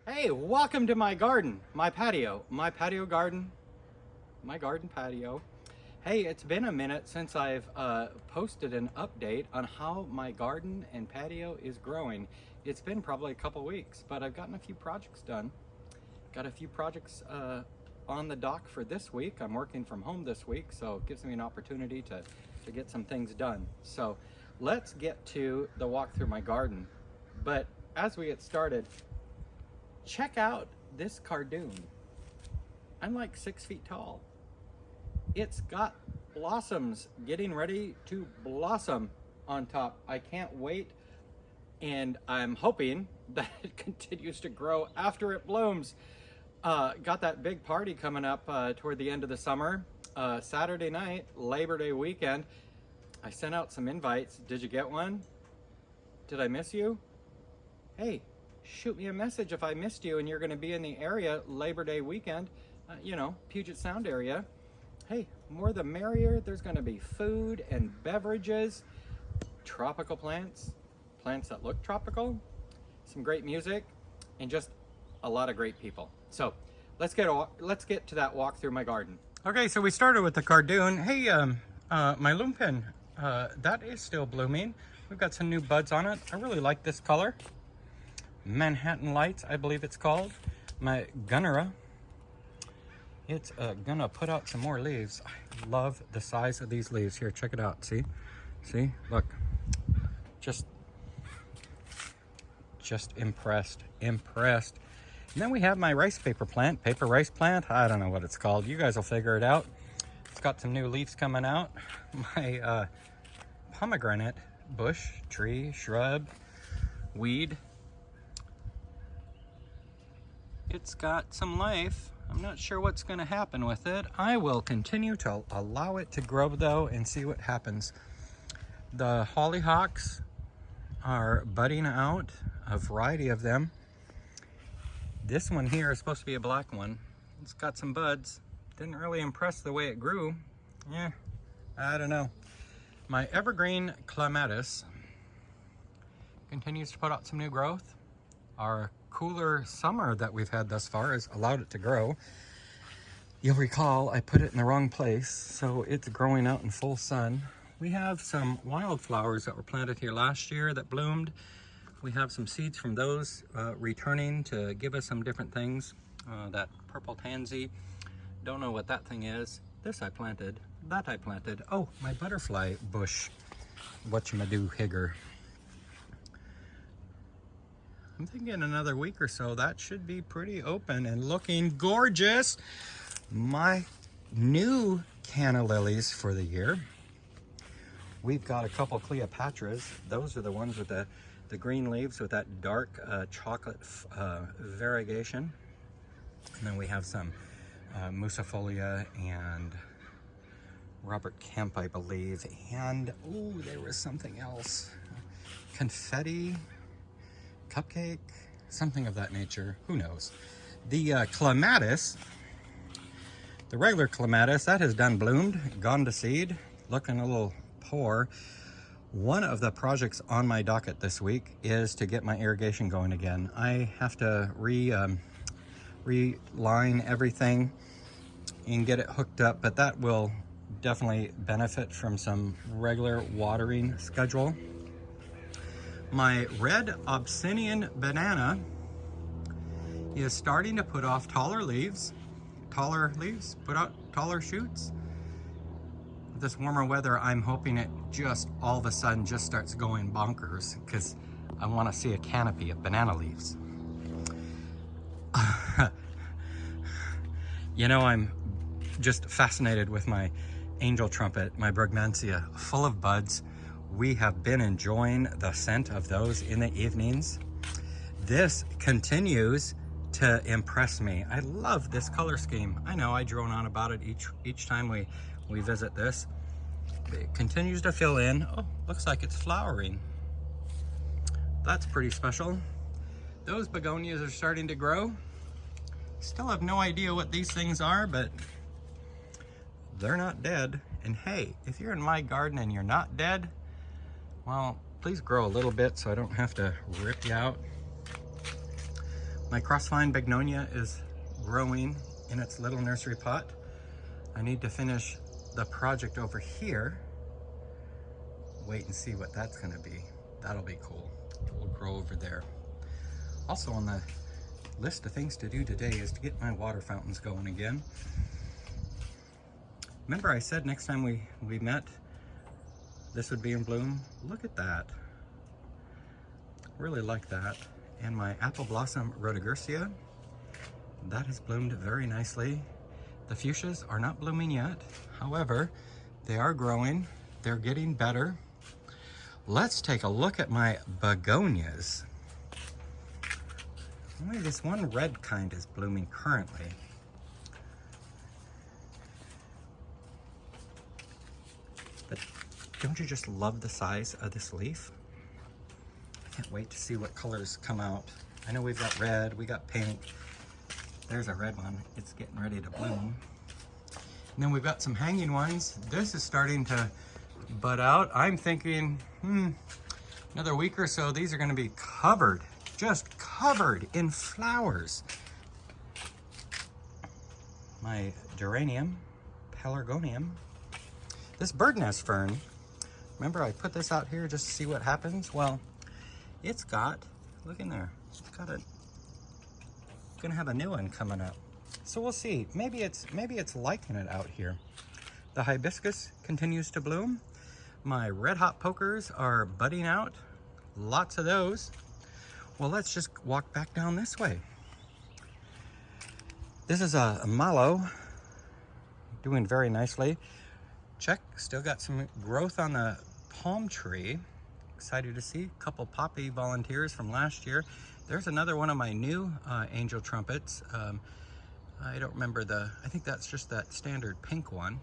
Hey, welcome to my garden, my patio garden, my garden patio. Hey, it's been a minute since I've posted an update on how my garden and patio is growing. It's been probably a couple weeks, but I've gotten a few projects done. Got a few projects on the dock for this week. I'm working from home this week, so it gives me an opportunity to get some things done. So let's get to the walk through my garden. But as we get started, check out this cardoon. I'm like 6 feet tall. It's got blossoms getting ready to blossom on top. I can't wait, and I'm hoping that it continues to grow after it blooms. Got that big party coming up toward the end of the summer. Saturday night, Labor Day weekend. I sent out some invites. Did you get one? Did I miss you? Hey, shoot me a message if I missed you and you're going to be in the area Labor Day weekend, Puget Sound area. Hey, more the merrier. There's going to be food and beverages, tropical plants, plants that look tropical, some great music, and just a lot of great people. So let's get to that walk through my garden. Okay, so we started with the cardoon. Hey, my lupin, that is still blooming. We've got some new buds on it. I really like this color. Manhattan Lights, I believe it's called. My gunnera, it's gonna put out some more leaves. I love the size of these leaves. Here, check it out. See, look, just impressed. And then we have my paper rice plant. I don't know what it's called. You guys will figure it out. It's got some new leaves coming out. My pomegranate bush, tree, shrub, weed. It's got some life. I'm not sure what's going to happen with it. I will continue to allow it to grow though and see what happens. The hollyhocks are budding out, a variety of them. This one here is supposed to be a black one. It's got some buds. Didn't really impress the way it grew. Yeah, I don't know. My evergreen clematis continues to put out some new growth. Our cooler summer that we've had thus far has allowed it to grow. You'll recall I put it in the wrong place, so it's growing out in full sun. We have some wildflowers that were planted here last year that bloomed. We have some seeds from those returning to give us some different things. That purple tansy, don't know what that thing is. This I planted, that I planted. Oh, my butterfly bush, whatchamadoo-higger. I'm thinking another week or so, that should be pretty open and looking gorgeous. My new canna lilies for the year. We've got a couple Cleopatras. Those are the ones with the green leaves with that dark chocolate variegation. And then we have some Musa and Robert Kemp, I believe. And, oh, there was something else. Confetti. Cupcake, something of that nature, who knows. The clematis, the regular clematis, that has done bloomed, gone to seed, looking a little poor. One of the projects on my docket this week is to get my irrigation going again. I have to reline everything and get it hooked up, but that will definitely benefit from some regular watering schedule. My red Abyssinian banana is starting to put off taller leaves, put out taller shoots. With this warmer weather, I'm hoping it just all of a sudden just starts going bonkers because I want to see a canopy of banana leaves. I'm just fascinated with my angel trumpet, my brugmansia, full of buds. We have been enjoying the scent of those in the evenings. This continues to impress me. I love this color scheme. I know I drone on about it each time we visit this. It continues to fill in. Oh, looks like it's flowering. That's pretty special. Those begonias are starting to grow. Still have no idea what these things are, but they're not dead. And hey, if you're in my garden and you're not dead, well, please grow a little bit so I don't have to rip you out. My crossvine begonia is growing in its little nursery pot. I need to finish the project over here. Wait and see what that's gonna be. That'll be cool. It will grow over there. Also on the list of things to do today is to get my water fountains going again. Remember I said next time we met, this would be in bloom? Look at that. Really like that. And my apple blossom rhodogorsia, that has bloomed very nicely. The fuchsias are not blooming yet. However, they are growing. They're getting better. Let's take a look at my begonias. Only this one red kind is blooming currently. But don't you just love the size of this leaf? I can't wait to see what colors come out. I know we've got red, we got pink. There's a red one, it's getting ready to bloom. And then we've got some hanging ones. This is starting to bud out. I'm thinking, another week or so, these are gonna be covered, just covered in flowers. My geranium, pelargonium. This bird nest fern, remember I put this out here just to see what happens? Well, it's got, look in there, it's got a, gonna have a new one coming up. So we'll see, maybe it's liking it out here. The hibiscus continues to bloom. My red hot pokers are budding out, lots of those. Well, let's just walk back down this way. This is a mallow, doing very nicely. Check, still got some growth on the palm tree. Excited to see a couple poppy volunteers from last year. There's another one of my new angel trumpets. I don't remember I think that's just that standard pink one.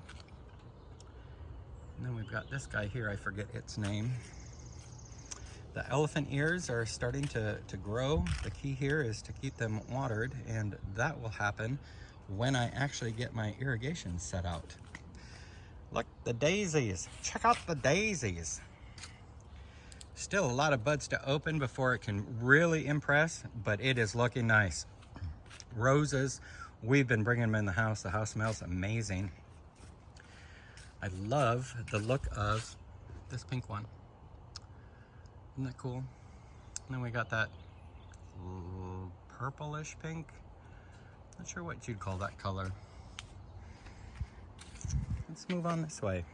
And then we've got this guy here, I forget its name. The elephant ears are starting to grow. The key here is to keep them watered, and that will happen when I actually get my irrigation set out. Look, the daisies. Check out the daisies. Still a lot of buds to open before it can really impress, but it is looking nice. Roses, we've been bringing them in the house. The house smells amazing. I love the look of this pink one. Isn't that cool? And then we got that purplish pink. Not sure what you'd call that color. Let's move on this way.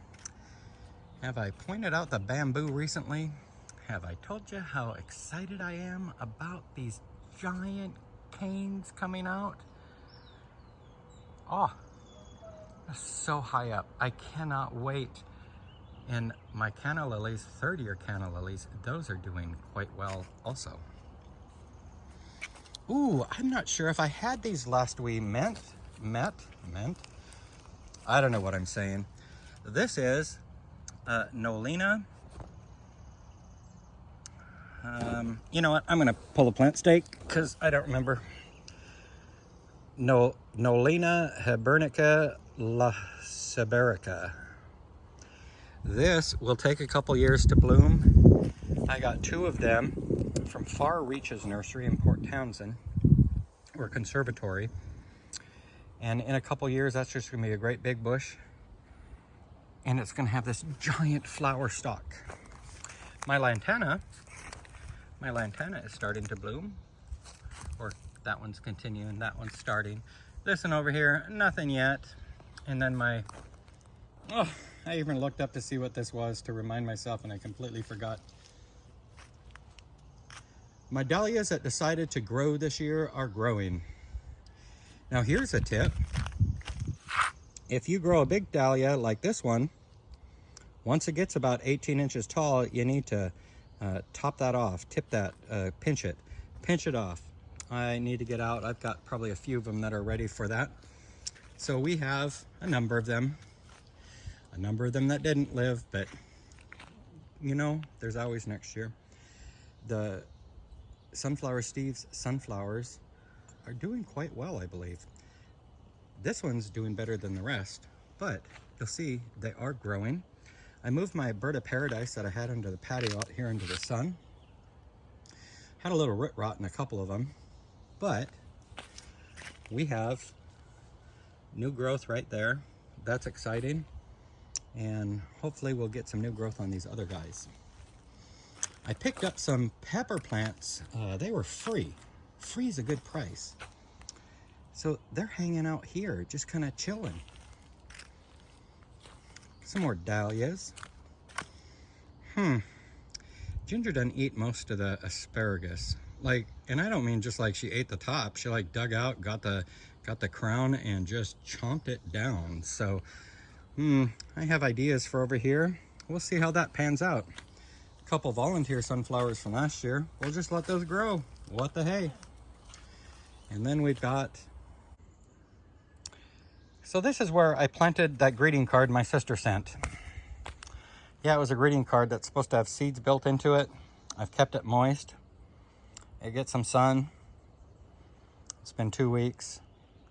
Have I pointed out the bamboo recently? Have I told you how excited I am about these giant canes coming out? Oh, they're so high up. I cannot wait. And my canna lilies, third-year canna lilies, those are doing quite well also. Ooh, I'm not sure if I had these last we met. I don't know what I'm saying. This is Nolina. You know what? I'm gonna pull a plant stake because I don't remember. Nolina hibernica laceberica. This will take a couple years to bloom. I got two of them from Far Reaches Nursery in Port Townsend, or conservatory. And in a couple years, that's just gonna be a great big bush. And it's gonna have this giant flower stalk. My lantana is starting to bloom. Or that one's continuing, that one's starting. This one over here, nothing yet. And then I even looked up to see what this was to remind myself, and I completely forgot. My dahlias that decided to grow this year are growing. Now here's a tip. If you grow a big dahlia like this one, once it gets about 18 inches tall, you need to top that off, tip that, pinch it off. I need to get out. I've got probably a few of them that are ready for that. So we have a number of them that didn't live, but you know, there's always next year. The Sunflower Steve's sunflowers are doing quite well, I believe. This one's doing better than the rest, but you'll see they are growing. I moved my bird of paradise that I had under the patio out here into the sun. Had a little root rot in a couple of them. but we have new growth right there. That's exciting. And hopefully we'll get some new growth on these other guys. I picked up some pepper plants. They were free. Free is a good price. So they're hanging out here, just kind of chilling. Some more dahlias. Ginger doesn't eat most of the asparagus. Like, and I don't mean just like she ate the top. She like dug out, got the crown and just chomped it down. So, I have ideas for over here. We'll see how that pans out. A couple volunteer sunflowers from last year. We'll just let those grow. What the hey? And then we've got... So this is where I planted that greeting card my sister sent. Yeah, it was a greeting card that's supposed to have seeds built into it. I've kept it moist. It gets some sun. It's been 2 weeks.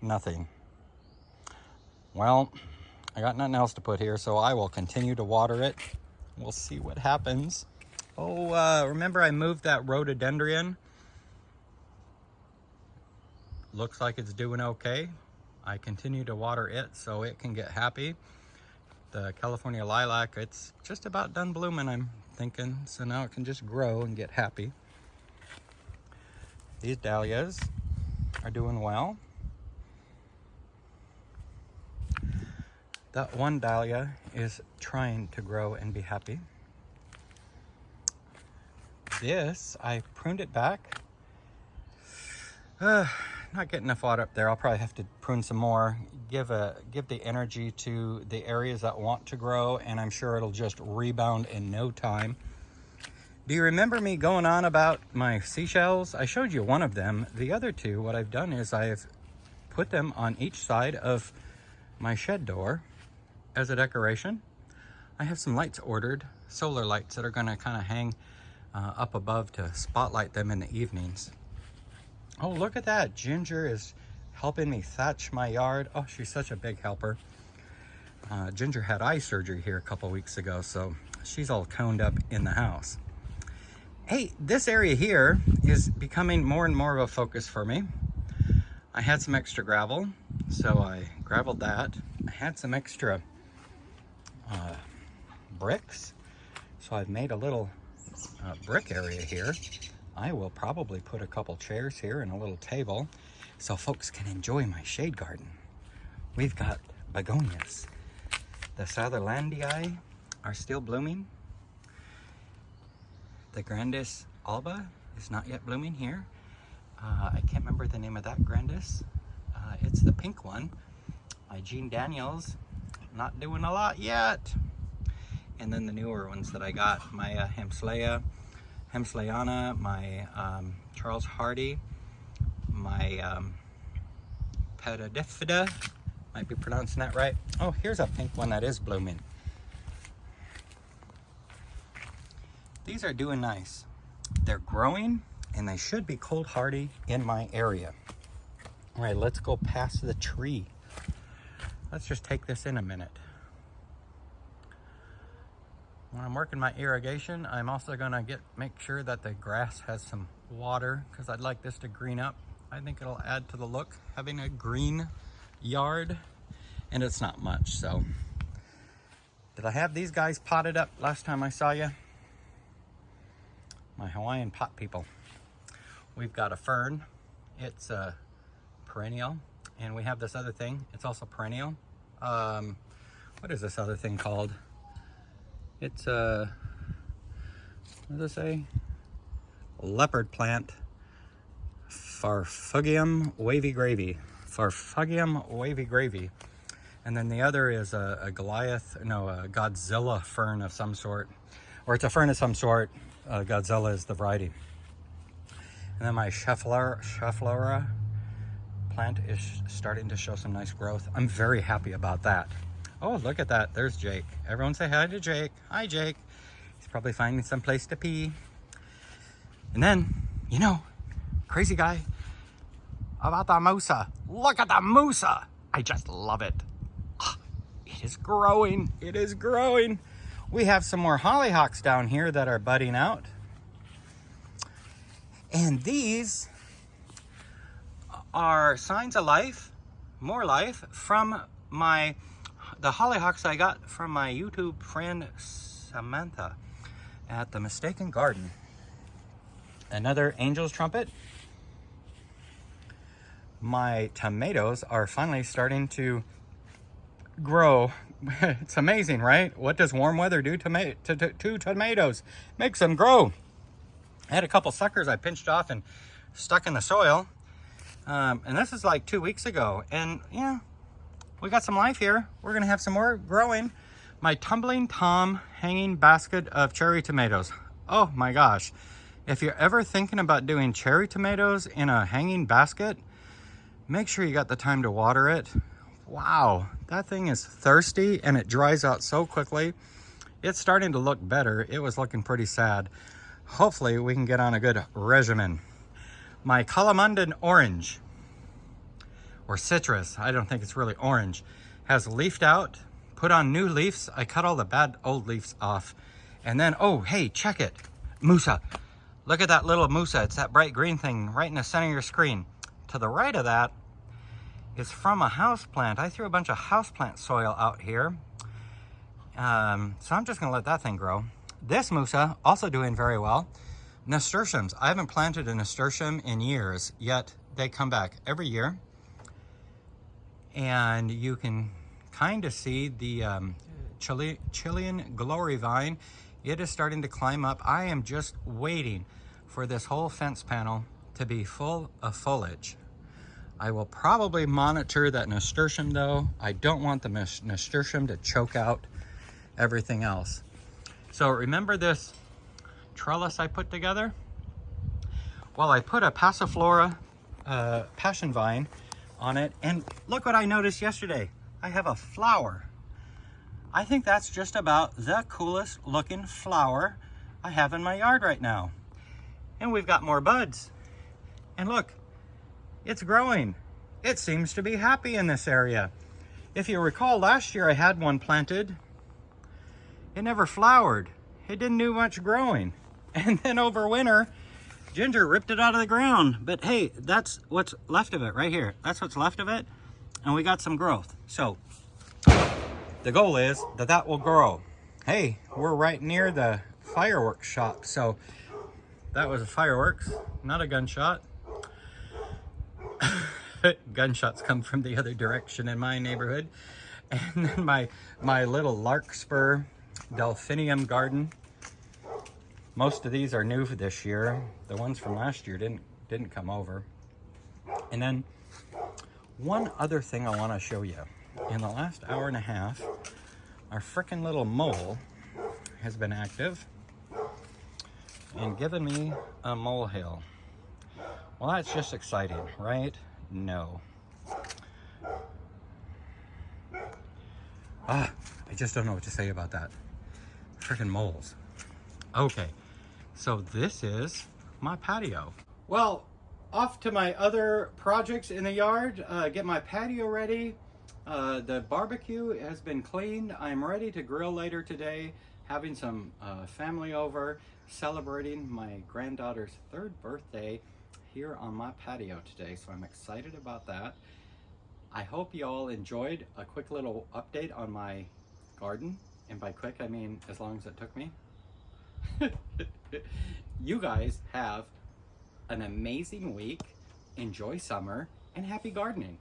Nothing. Well, I got nothing else to put here, so I will continue to water it. We'll see what happens. Oh, remember I moved that rhododendron? Looks like it's doing okay. I continue to water it so it can get happy. The California lilac, it's just about done blooming, I'm thinking. So now it can just grow and get happy. These dahlias are doing well. That one dahlia is trying to grow and be happy. This, I pruned it back. Not getting enough water up there. I'll probably have to prune some more. Give the energy to the areas that want to grow, and I'm sure it'll just rebound in no time. Do you remember me going on about my seashells? I showed you one of them. The other two, what I've done is I've put them on each side of my shed door as a decoration. I have some lights ordered, solar lights that are gonna kind of hang up above to spotlight them in the evenings. Oh, look at that. Ginger is helping me thatch my yard. Oh, she's such a big helper. Ginger had eye surgery here a couple weeks ago, so she's all coned up in the house. Hey, this area here is becoming more and more of a focus for me. I had some extra gravel, so I gravelled that. I had some extra bricks, so I've made a little brick area here. I will probably put a couple chairs here and a little table so folks can enjoy my shade garden. We've got begonias. The Sutherlandii are still blooming. The Grandis alba is not yet blooming here. I can't remember the name of that Grandis. It's the pink one. My Jean Daniels, not doing a lot yet. And then the newer ones that I got, my Hemsleyana, my Charles Hardy, my Petadifida, might be pronouncing that right. Oh, here's a pink one that is blooming. These are doing nice. They're growing and they should be cold hardy in my area. All right, let's go past the tree. Let's just take this in a minute. When I'm working my irrigation, I'm also gonna make sure that the grass has some water because I'd like this to green up. I think it'll add to the look, having a green yard, and it's not much, so. Did I have these guys potted up last time I saw you? My Hawaiian pot people. We've got a fern. It's a perennial, and we have this other thing. It's also perennial. What is this other thing called? It's a, what does it say? Leopard plant. Farfugium wavy gravy. Farfugium wavy gravy. And then the other is a Godzilla fern of some sort. Or it's a fern of some sort. Godzilla is the variety. And then my Schefflera plant is starting to show some nice growth. I'm very happy about that. Oh, look at that. There's Jake. Everyone say hi to Jake. Hi, Jake. He's probably finding some place to pee. And then, you know, crazy guy about the Musa. Look at the Musa. I just love it. It is growing. It is growing. We have some more hollyhocks down here that are budding out. And these are signs of life, more life, from the hollyhocks I got from my YouTube friend Samantha at the Mistaken Garden. Another angel's trumpet. My tomatoes are finally starting to grow. It's amazing, right? What does warm weather do to tomatoes? Makes them grow. I had a couple suckers I pinched off and stuck in the soil. And this is like 2 weeks ago. And yeah, we got some life here. We're gonna have some more growing. My Tumbling Tom hanging basket of cherry tomatoes. Oh my gosh. If you're ever thinking about doing cherry tomatoes in a hanging basket, make sure you got the time to water it. Wow, that thing is thirsty and it dries out so quickly. It's starting to look better. It was looking pretty sad. Hopefully we can get on a good regimen. My Calamandan orange, or citrus, I don't think it's really orange, has leafed out, put on new leaves. I cut all the bad old leaves off. And then, oh, hey, check it. Musa. Look at that little Musa. It's that bright green thing right in the center of your screen. To the right of that is from a houseplant. I threw a bunch of houseplant soil out here. So I'm just gonna let that thing grow. This Musa, also doing very well. Nasturtiums. I haven't planted a nasturtium in years, yet they come back every year. And you can kind of see the Chilean glory vine. It is starting to climb up. I am just waiting for this whole fence panel to be full of foliage. I will probably monitor that nasturtium though. I don't want the nasturtium to choke out everything else. So remember this trellis I put together? Well, I put a Passiflora passion vine on it, and look what I noticed yesterday. I have a flower. I think that's just about the coolest looking flower I have in my yard right now. And we've got more buds. And look, it's growing. It seems to be happy in this area. If you recall, last year I had one planted. It never flowered. It didn't do much growing. And then over winter, Ginger ripped it out of the ground. But hey, that's what's left of it right here. That's what's left of it. And we got some growth. So the goal is that that will grow. Hey, we're right near the fireworks shop. So that was a fireworks, not a gunshot. Gunshots come from the other direction in my neighborhood. And then my little larkspur delphinium garden. Most of these are new for this year. The ones from last year didn't come over. And then one other thing I want to show you. In the last hour and a half, our frickin' little mole has been active and given me a molehill. Well, that's just exciting, right? No. I just don't know what to say about that. Frickin' moles. Okay, so this is my patio. Well, off to my other projects in the yard. Get my patio ready. The barbecue has been cleaned. I'm ready to grill later today, having some family over, celebrating my granddaughter's 3rd birthday here on my patio today, so I'm excited about that. I hope you all enjoyed a quick little update on my garden, and by quick I mean as long as it took me. You guys have an amazing week, enjoy summer, and happy gardening.